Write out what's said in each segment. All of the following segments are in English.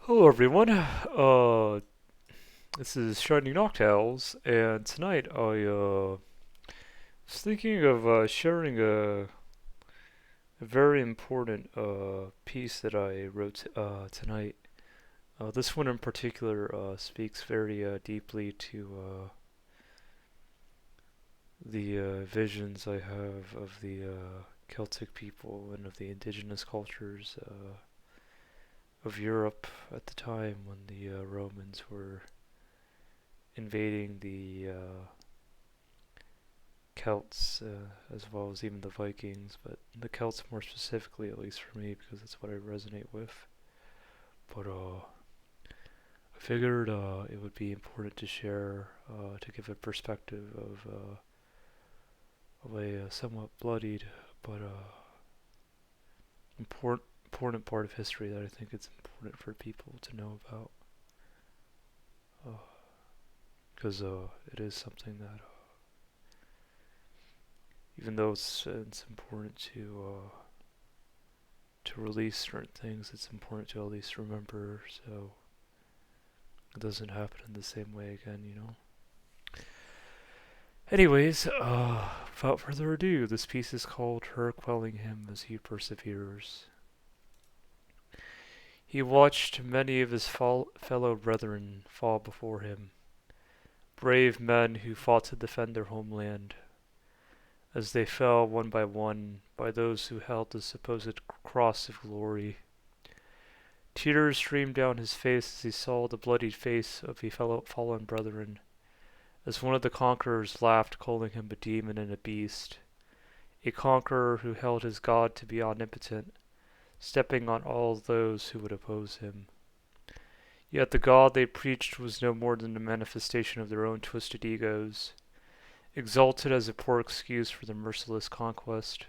Hello everyone. This is Shining Noctowls, and tonight I was thinking of sharing a very important piece that I wrote tonight. This one in particular speaks very deeply to the visions I have of the Celtic people and of the indigenous cultures of Europe at the time when the Romans were invading the Celts, as well as even the Vikings, but the Celts more specifically, at least for me, because that's what I resonate with. But I figured it would be important to share, to give a perspective of a somewhat bloodied but important part of history that I think it's important for people to know about, because it is something that, even though it's important to release certain things, it's important to at least remember so it doesn't happen in the same way again. Anyways, without further ado, this piece is called Her Quelling Him as He Perseveres. He watched many of his fellow brethren fall before him, brave men who fought to defend their homeland, as they fell one by those who held the supposed cross of glory. Tears streamed down his face as he saw the bloodied face of his fellow fallen brethren, as one of the conquerors laughed, calling him a demon and a beast, a conqueror who held his God to be omnipotent, stepping on all those who would oppose him. Yet the God they preached was no more than a manifestation of their own twisted egos, exalted as a poor excuse for the merciless conquest,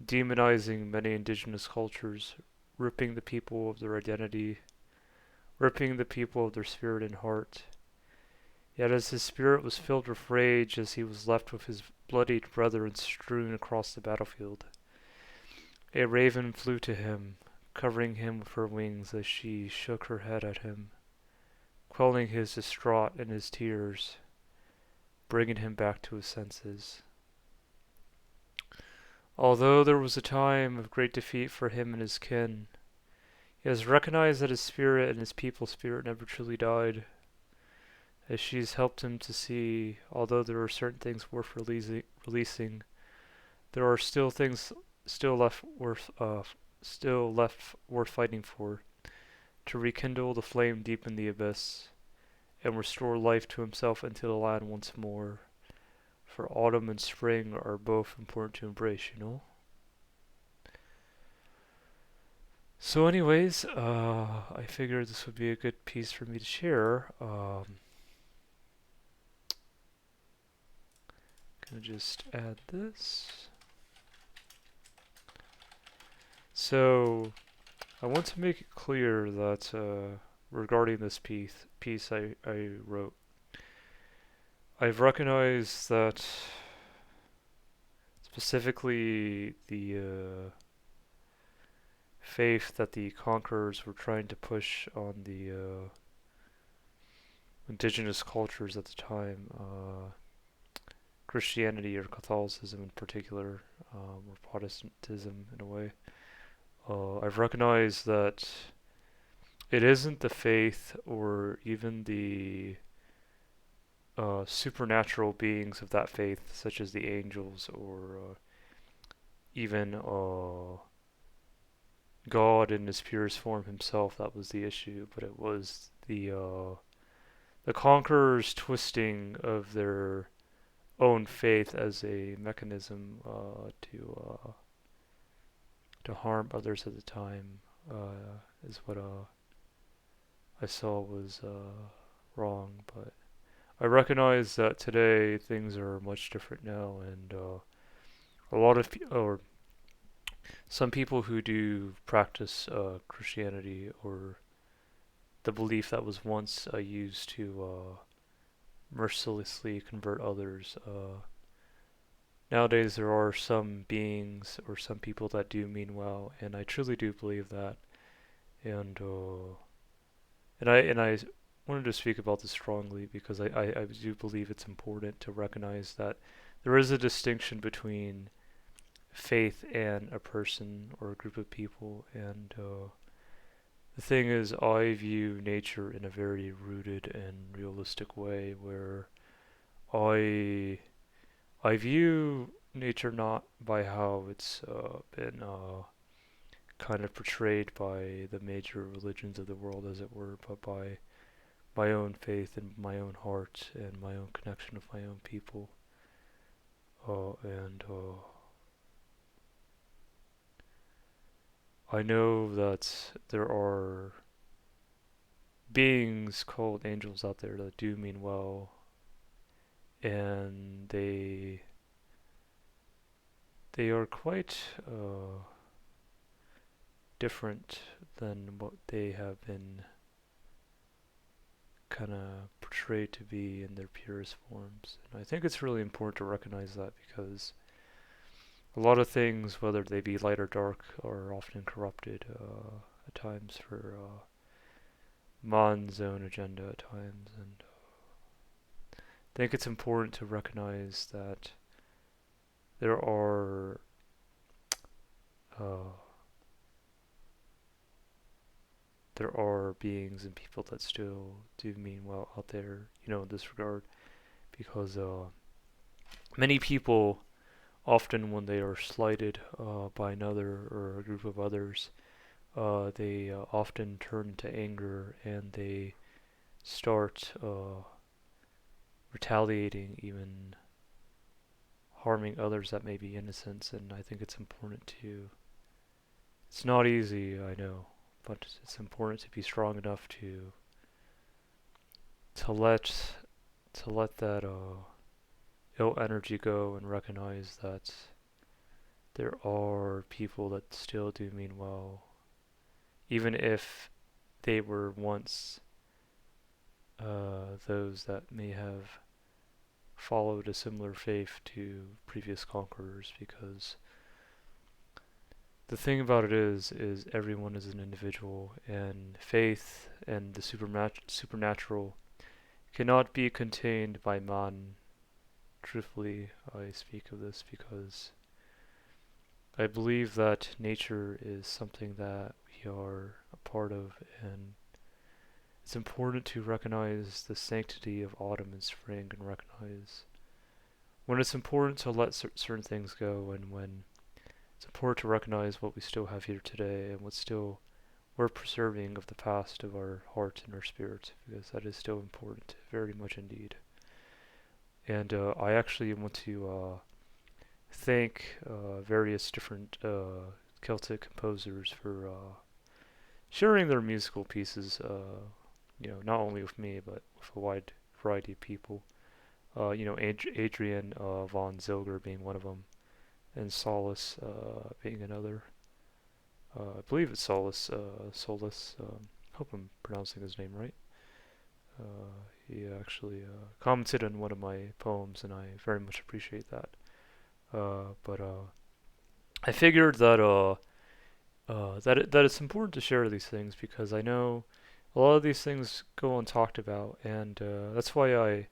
demonizing many indigenous cultures, ripping the people of their identity, ripping the people of their spirit and heart. Yet as his spirit was filled with rage as he was left with his bloodied brethren strewn across the battlefield, a raven flew to him, covering him with her wings as she shook her head at him, quelling his distraught and his tears, bringing him back to his senses. Although there was a time of great defeat for him and his kin, he has recognized that his spirit and his people's spirit never truly died, as she's helped him to see, although there are certain things worth releasing, there are still things still left worth fighting for, to rekindle the flame deep in the abyss, and restore life to himself and to the land once more. For autumn and spring are both important to embrace. So, anyways, I figured this would be a good piece for me to share. Gonna just add this. So, I want to make it clear that regarding this piece I wrote, I've recognized that specifically the faith that the conquerors were trying to push on the indigenous cultures at the time, Christianity or Catholicism in particular, or Protestantism in a way. I've recognized that it isn't the faith or even the supernatural beings of that faith, such as the angels or even God in his purest form himself, that was the issue, but it was the conquerors' twisting of their own faith as a mechanism to harm others at the time, is what I saw was wrong. But I recognize that today things are much different now, and a lot of or some people who do practice Christianity or the belief that was once used to mercilessly convert others. Nowadays, there are some beings or some people that do mean well, and I truly do believe that. And And I wanted to speak about this strongly because I do believe it's important to recognize that there is a distinction between faith and a person or a group of people. And the thing is, I view nature in a very rooted and realistic way, where I I view nature not by how it's been kind of portrayed by the major religions of the world, as it were, but by my own faith and my own heart and my own connection with my own people. And I know that there are beings called angels out there that do mean well, and they are quite different than what they have been kind of portrayed to be in their purest forms. And I think it's really important to recognize that, because a lot of things, whether they be light or dark, are often corrupted at times for man's own agenda at times. And I think it's important to recognize that there are uh, there are beings and people that still do mean well out there, in this regard, because many people, often when they are slighted by another or a group of others, they often turn into anger, and they start retaliating, even harming others that may be innocent. And I think it's important to. It's not easy, I know, but it's important to be strong enough to let that ill energy go, and recognize that there are people that still do mean well, even if they were once those that may have followed a similar faith to previous conquerors. Because the thing about it is everyone is an individual, and faith and the supernatural cannot be contained by man. Truthfully, I speak of this because I believe that nature is something that we are a part of, and it's important to recognize the sanctity of autumn and spring, and recognize when it's important to let certain things go, and when it's important to recognize what we still have here today, and what still we're preserving of the past of our heart and our spirit, because that is still important, very much indeed. And I actually want to thank various different Celtic composers for sharing their musical pieces, not only with me, but with a wide variety of people. Adrian von Zilger being one of them, and Solus being another. I believe it's Solus. Hope I'm pronouncing his name right. He actually commented on one of my poems, and I very much appreciate that. But I figured that it's important to share these things, because I know a lot of these things go untalked about, and that's why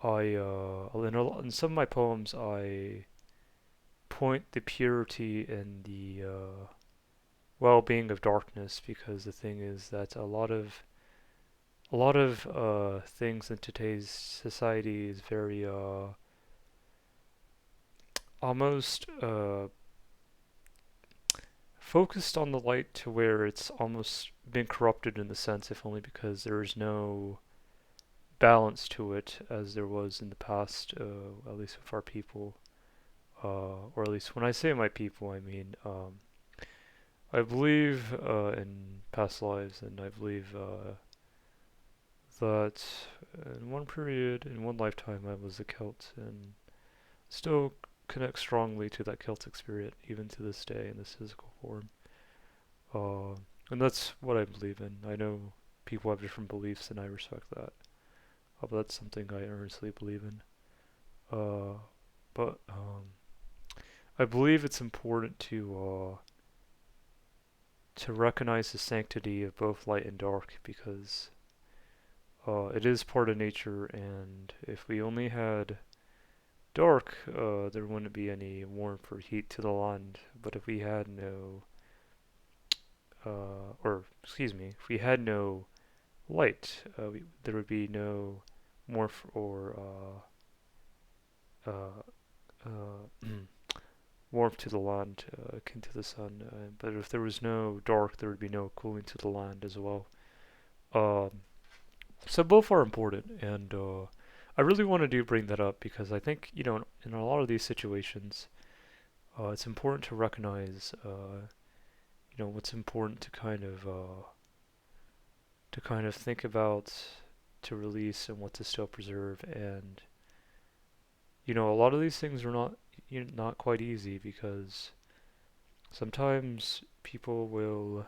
in some of my poems I point the purity and the well-being of darkness, because the thing is that a lot of things in today's society is very almost focused on the light, to where it's almost been corrupted in the sense, if only because there is no balance to it as there was in the past, at least with our people, or at least when I say my people, I mean I believe in past lives, and I believe that in one period, in one lifetime, I was a Celt, and still connect strongly to that Celtic spirit, even to this day, in this physical form. Uh, and that's what I believe in. I know people have different beliefs, and I respect that. But that's something I earnestly believe in. But I believe it's important to recognize the sanctity of both light and dark, because it is part of nature, and if we only had dark, there wouldn't be any warmth or heat to the land. But if we had no, or excuse me, if we had no light, there would be no warmth or warmth to the land, akin to the sun. But if there was no dark, there would be no cooling to the land as well. Um, so both are important, and I really want to do bring that up because I think in a lot of these situations, it's important to recognize what's important to kind of think about, to release, and what to still preserve. And a lot of these things are not quite easy, because sometimes people will,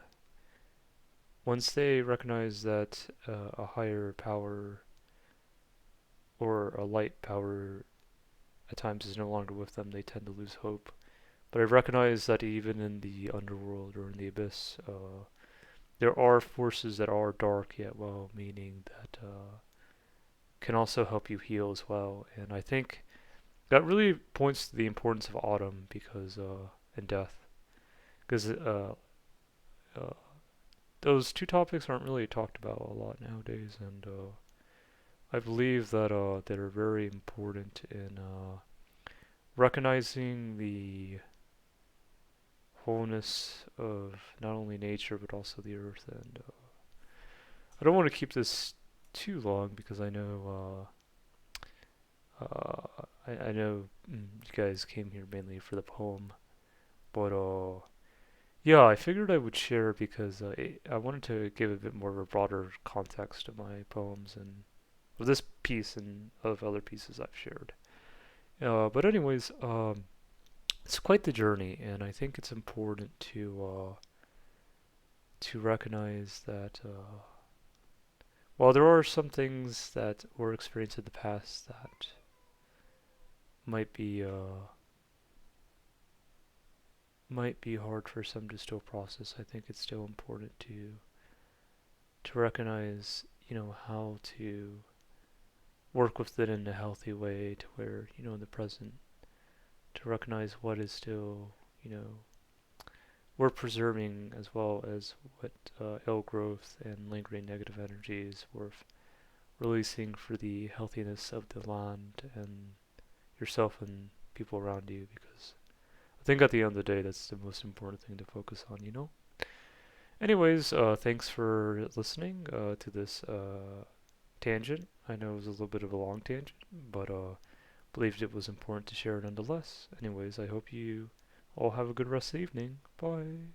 once they recognize that a higher power or a light power at times is no longer with them, they tend to lose hope. But I recognize that even in the underworld or in the abyss, there are forces that are dark yet well meaning that can also help you heal as well. And I think that really points to the importance of autumn, because and death, because uh, those two topics aren't really talked about a lot nowadays, and I believe that they're very important in recognizing the wholeness of not only nature but also the earth. And I don't want to keep this too long, because I know I know you guys came here mainly for the poem, but yeah, I figured I would share because I wanted to give a bit more of a broader context to my poems and of this piece and of other pieces I've shared. But anyways, it's quite the journey, and I think it's important to recognize that while there are some things that were experienced in the past that might be hard for some to still process, I think it's still important to recognize, how to work with it in a healthy way, to where, in the present, to recognize what is still, worth preserving, as well as what ill growth and lingering negative energy is worth releasing for the healthiness of the land and yourself and people around you, because I think at the end of the day, that's the most important thing to focus on. Anyways, thanks for listening to this tangent. I know it was a little bit of a long tangent, but believed it was important to share nonetheless. Anyways, I hope you all have a good rest of the evening. Bye.